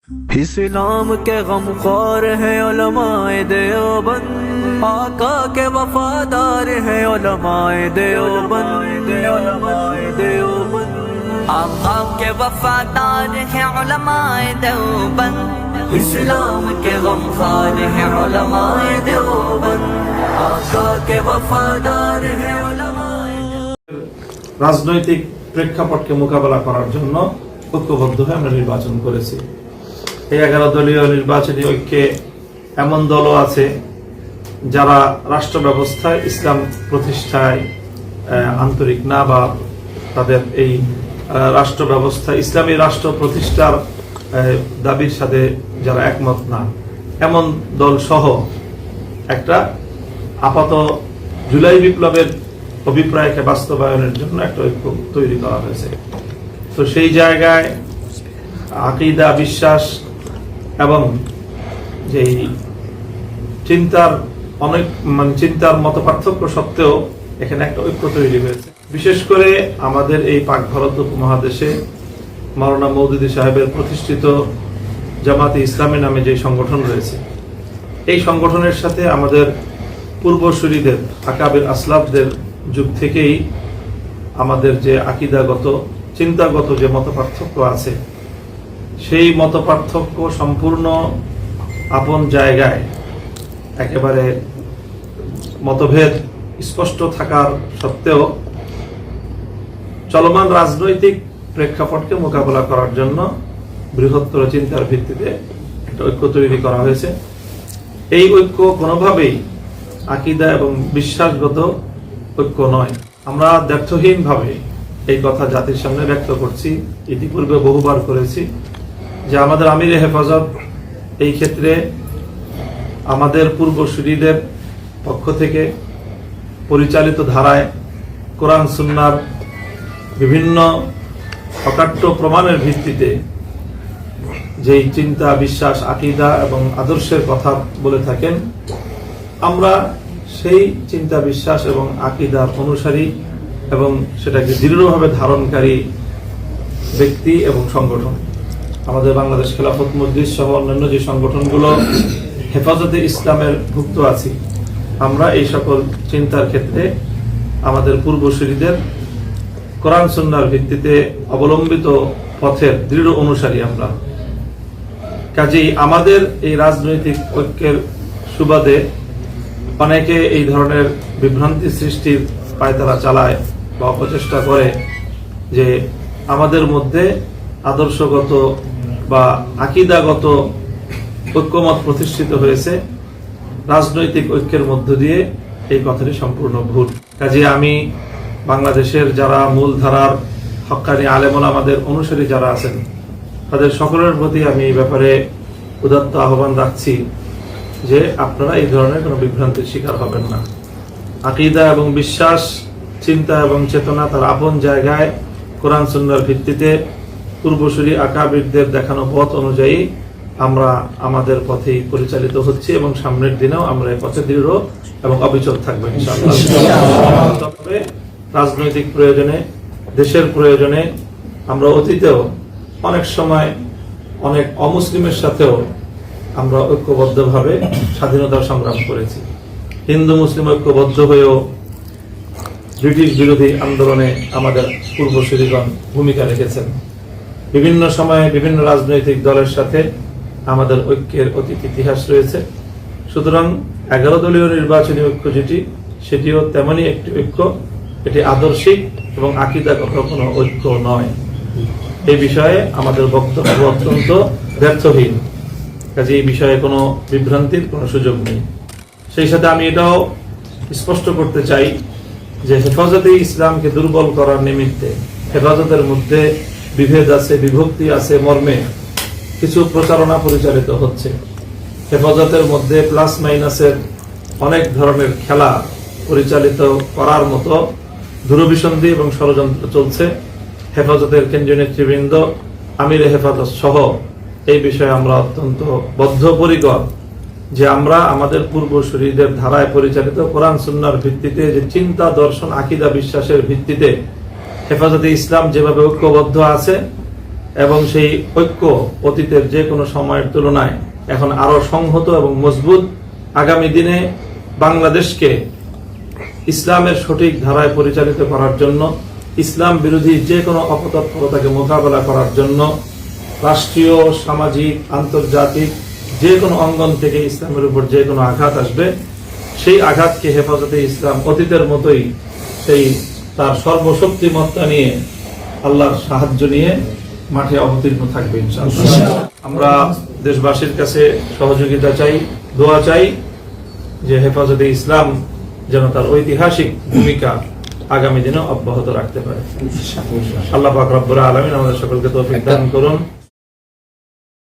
इस्लाम के गमख्वार है उलमाए देवबंद, आका के वफादार है उलमाए देवबंद, उलमाए देवबंद। आका के वफादार है उलमाए देवबंद, इस्लाम के गमख्वार है उलमाए देवबंद, आका के वफादार है उलमाए। রাজনৈতিক প্রেক্ষাপটকে মোকাবেলা করার জন্য ঐক্যবদ্ধ হয়ে আমরা নির্বাচন করেছি। এই 11 দলীয় নির্বাচনী ঐক্যে এমন দলও আছে যারা রাষ্ট্র ব্যবস্থায় ইসলাম প্রতিষ্ঠায় আন্তরিক না, বা তাদের এই রাষ্ট্র ব্যবস্থা ইসলামী রাষ্ট্র প্রতিষ্ঠার দাবির সাথে যারা একমত না, এমন দল সহ একটা আপাত জুলাই বিপ্লবের অভিপ্রায়কে বাস্তবায়নের জন্য একটা ঐক্য তৈরি করা হয়েছে। তো সেই জায়গায় আকীদা, বিশ্বাস এবং যেই চিন্তার চিন্তার মত পার্থক্য সত্ত্বেও এখানে একটা ঐক্য তৈরি হয়েছে। বিশেষ করে আমাদের এই পাক ভারত উপমহাদেশে মাওলানা মওদুদী সাহেবের প্রতিষ্ঠিত জামাতে ইসলামী নামে যে সংগঠন রয়েছে, এই সংগঠনের সাথে আমাদের পূর্বসূরীদের আকাবির আসলাফদের যুগ থেকেই আমাদের যে আকীদাগত চিন্তাগত যে মত পার্থক্য আছে, সেই মত পার্থক্য সম্পূর্ণ আপন জায়গায় একেবারে মতভেদ স্পষ্ট থাকার সত্ত্বেও চলমান রাজনৈতিক প্রেক্ষাপটকে মোকাবেলা করার জন্য বৃহত্তর চিন্তার ভিত্তিতে একটা ঐক্য তৈরি করা হয়েছে। এই ঐক্য কোনোভাবেই আকীদা এবং বিশ্বাসগত ঐক্য নয়। আমরা দ্ব্যর্থহীনভাবে এই কথা জাতির সামনে ব্যক্ত করছি, ইতিপূর্বে বহুবার করেছি, যে আমাদের আমিরে হেফাজত এই ক্ষেত্রে আমাদের পূর্বসূরীদের পক্ষ থেকে পরিচালিত ধারায় কোরআন সুন্নাহর বিভিন্ন অকাট্য প্রমাণের ভিত্তিতে যেই চিন্তা, বিশ্বাস, আকীদা এবং আদর্শের কথা বলে থাকেন, আমরা সেই চিন্তা, বিশ্বাস এবং আকীদার অনুসারী এবং সেটাকে দৃঢ়ভাবে ধারণকারী ব্যক্তি এবং সংগঠন। আমাদের বাংলাদেশ খেলাফত মজলিস সহ অন্যান্য যে সংগঠনগুলো হেফাজতে ইসলামের ভুক্ত আছি, আমরা এই সকল চিন্তার ক্ষেত্রে আমাদের পূর্বসূরীদের কোরআন সুন্নাহর ভিত্তিতে অবলম্বিত পথের দৃঢ় অনুসারী আমরা। কাজেই আমাদের এই রাজনৈতিক ঐক্যের সুবাদে অনেকে এই ধরনের বিভ্রান্তি সৃষ্টির পায়তারা চালায় বা অপচেষ্টা করে যে আমাদের মধ্যে আদর্শগত বা আকীদাগত ঐক্যমত প্রতিষ্ঠিত হয়েছে, রাজনৈতিক ঐক্যের মধ্য দিয়ে এই কথাটি সম্পূর্ণ ভুল। কাজে আমি বাংলাদেশের যারা মূলধারার হক্কানি আলেম ওলামাদের অনুসারী যারা আছেন, তাদের সকলের প্রতি আমি এই ব্যাপারে উদাত্ত আহ্বান রাখছি যে আপনারা এই ধরনের কোনো বিভ্রান্তির শিকার হবেন না। আকীদা এবং বিশ্বাস, চিন্তা এবং চেতনা তার আপন জায়গায় কোরআন সুন্নাহর ভিত্তিতে পূর্বসূরী আকাবিরদের দেখানো পথ অনুযায়ী আমরা আমাদের পথেই পরিচালিত হচ্ছি এবং সামনের দিনেও আমরা এই পথে দৃঢ় এবং অবিচল থাকবো ইনশাআল্লাহ। তবে রাজনৈতিক প্রয়োজনে, দেশের প্রয়োজনে আমরা অতীতেও অনেক সময় অনেক অমুসলিমের সাথেও আমরা ঐক্যবদ্ধভাবে স্বাধীনতার সংগ্রাম করেছি। হিন্দু মুসলিম ঐক্যবদ্ধ হয়েও ব্রিটিশ বিরোধী আন্দোলনে আমাদের পূর্বসূরীগণ ভূমিকা রেখেছেন। বিভিন্ন সময়ে বিভিন্ন রাজনৈতিক দলের সাথে আমাদের ঐক্যের অতীত ইতিহাস রয়েছে। সুতরাং 11 দলীয় নির্বাচনী ঐক্য যেটি, সেটিও তেমনই একটি ঐক্য। এটি আদর্শিক এবং আকীদাগত কোনো ঐক্য নয়। এই বিষয়ে আমাদের বক্তব্য অত্যন্ত ব্যর্থহীন। কাজে এই বিষয়ে কোনো বিভ্রান্তির কোনো সুযোগ নেই। সেই সাথে আমি এটাও স্পষ্ট করতে চাই যে হেফাজতে ইসলামকে দুর্বল করার নিমিত্তে হেফাজতের মধ্যে বিভেদ আছে, বিভক্তি আছে মর্মে কিছু প্রচারণা পরিচালিত হচ্ছে। হেফাজতের মধ্যে প্লাস মাইনাসের অনেক ধরনের খেলা পরিচালিত করার মতো দূরভিসন্ধি এবং ষড়যন্ত্র চলছে। হেফাজতের কেন্দ্রীয় নেতৃবৃন্দ, আমিরে হেফাজত সহ এই বিষয়ে আমরা অত্যন্ত বদ্ধপরিকর যে আমরা আমাদের পূর্বসূরীদের ধারায় পরিচালিত কোরআন সুন্নাহর ভিত্তিতে যে চিন্তা, দর্শন, আকীদা, বিশ্বাসের ভিত্তিতে হেফাজতে ইসলাম যেভাবে ঐক্যবদ্ধ আছে, এবং সেই ঐক্য অতীতের যে কোনো সময়ের তুলনায় এখন আরো সংহত এবং মজবুত আগামী দিনে বাংলাদেশকে ইসলামের সঠিক ধারায় পরিচালিত করার জন্য, ইসলাম বিরোধী যে কোনো অপতৎপরতাকে মোকাবেলা করার জন্য রাষ্ট্রীয়, সামাজিক, আন্তর্জাতিক যে কোনো অঙ্গন থেকে ইসলামের উপর যে কোনো আঘাত আসবে, সেই আঘাতকে হেফাজতে ইসলাম অতীতের মতোই সেই তার সর্বশক্তিমত্তা নিয়ে, আল্লাহর সাহায্য নিয়ে মাঠে অবতীর্ণ থাকবে ইনশাআল্লাহ। আমরা দেশবাসীর কাছে সহযোগিতা চাই, দোয়া চাই যে হেফাজতে ইসলাম যেন তার ঐতিহাসিক ভূমিকা আগামী দিনে অব্যাহত রাখতে পারে। আল্লাহ পাক রব্বুল আলামিন আমাদের সকলকে তৌফিক দান করুন।